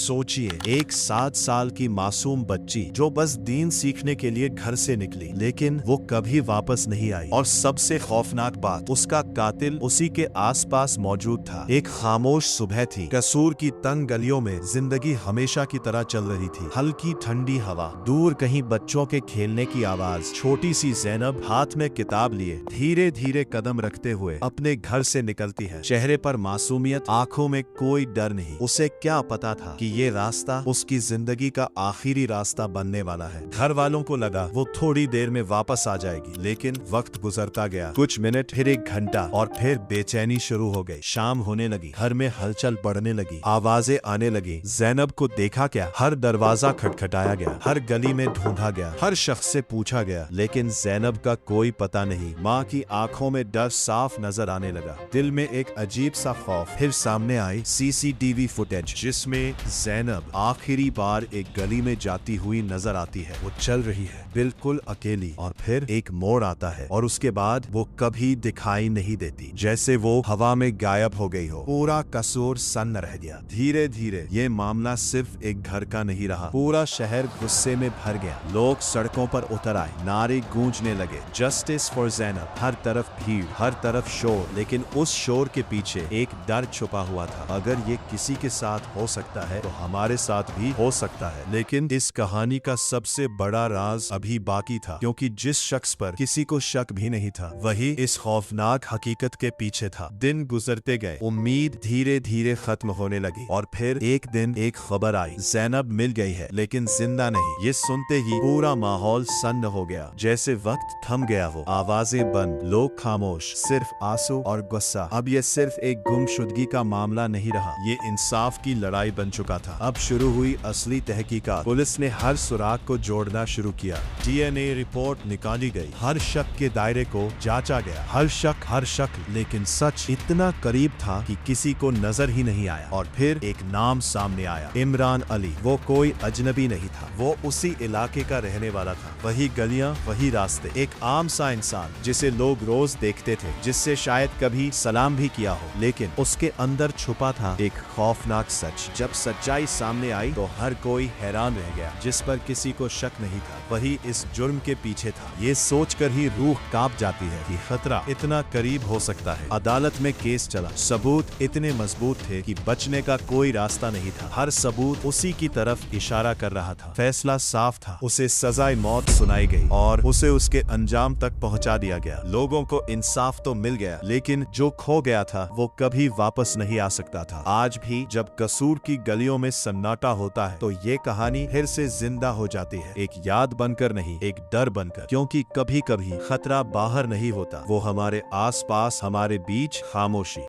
सोचिए, एक 7 साल की मासूम बच्ची जो बस दीन सीखने के लिए घर से निकली, लेकिन वो कभी वापस नहीं आई। और सबसे खौफनाक बात, उसका कातिल उसी के आसपास मौजूद था। एक खामोश सुबह थी। कसूर की तंग गलियों में जिंदगी हमेशा की तरह चल रही थी। हल्की ठंडी हवा, दूर कहीं बच्चों के खेलने की आवाज। छोटी सी ज़ैनब हाथ में किताब लिए धीरे धीरे कदम रखते हुए अपने घर से निकलती है। चेहरे पर मासूमियत, आंखों में कोई डर नहीं। उसे क्या पता था कि ये रास्ता उसकी जिंदगी का आखिरी रास्ता बनने वाला है। घर वालों को लगा वो थोड़ी देर में वापस आ जाएगी, लेकिन वक्त गुजरता गया। कुछ मिनट, फिर 1 घंटा, और फिर बेचैनी शुरू हो गई। शाम होने लगी, घर में हलचल बढ़ने लगी, आवाजें आने लगी। ज़ैनब को देखा क्या? हर दरवाजा खटखटाया गया, हर गली में ढूंढा गया, हर शख्स से पूछा गया, लेकिन ज़ैनब का कोई पता नहीं। माँ की आंखों में डर साफ नजर आने लगा, दिल में एक अजीब सा खौफ। फिर सामने आई सीसीटीवी फुटेज, जिसमें ज़ैनब आखिरी बार एक गली में जाती हुई नजर आती है। वो चल रही है बिल्कुल अकेली, और फिर एक मोड़ आता है और उसके बाद वो कभी दिखाई नहीं देती, जैसे वो हवा में गायब हो गई हो। पूरा कसूर सन्न रह गया। धीरे धीरे ये मामला सिर्फ एक घर का नहीं रहा, पूरा शहर गुस्से में भर गया। लोग सड़कों पर उतर आए, नारे गूंजने लगे, जस्टिस फॉर ज़ैनब। हर तरफ भीड़, हर तरफ शोर, लेकिन उस शोर के पीछे एक डर छुपा हुआ था। अगर ये किसी के साथ हो सकता है तो हमारे साथ भी हो सकता है। लेकिन इस कहानी का सबसे बड़ा राज अभी बाकी था, क्योंकि जिस शख्स पर किसी को शक भी नहीं था, वही इस खौफनाक हकीकत के पीछे था। दिन गुजरते गए, उम्मीद धीरे धीरे खत्म होने लगी, और फिर एक दिन एक खबर आई, ज़ैनब मिल गई है, लेकिन जिंदा नहीं। ये सुनते ही पूरा माहौल सन्न हो गया, जैसे वक्त थम गया हो। आवाजें बंद, लोग खामोश, सिर्फ आंसू और गुस्सा। अब ये सिर्फ एक गुमशुदगी का मामला नहीं रहा, ये इंसाफ की लड़ाई बन चुका था। अब शुरू हुई असली तहकीकात। पुलिस ने हर सुराग को जोड़ना शुरू किया, डीएनए रिपोर्ट निकाली गई, हर शक के दायरे को जांचा गया, हर शक, लेकिन सच इतना करीब था कि किसी को नजर ही नहीं आया। और फिर एक नाम सामने आया, इमरान अली। वो कोई अजनबी नहीं था, वो उसी इलाके का रहने वाला था। वही गलियां, वही रास्ते, एक आम सा इंसान जिसे लोग रोज देखते थे, जिससे शायद कभी सलाम भी किया हो, लेकिन उसके अंदर छुपा था एक खौफनाक सच। जब सच्चाई सामने आई तो हर कोई हैरान रह गया। जिस पर किसी को शक नहीं था, वही इस जुर्म के पीछे था। ये सोचकर ही रूह कांप जाती है कि खतरा इतना करीब हो सकता है। अदालत में केस चला, सबूत इतने मजबूत थे कि बचने का कोई रास्ता नहीं था। हर सबूत उसी की तरफ इशारा कर रहा था। फैसला साफ था, उसे सजाए मौत सुनाई गई और उसे उसके अंजाम तक पहुंचा दिया गया। लोगों को इंसाफ तो मिल गया, लेकिन जो खो गया था वो कभी वापस नहीं आ सकता था। आज भी जब कसूर की गलियों में सन्नाटा होता है, तो ये कहानी फिर से जिंदा हो जाती है, एक याद बनकर नहीं, एक डर बनकर। क्योंकि कभी कभी खतरा बाहर नहीं होता, वो हमारे आसपास, हमारे बीच, खामोशी।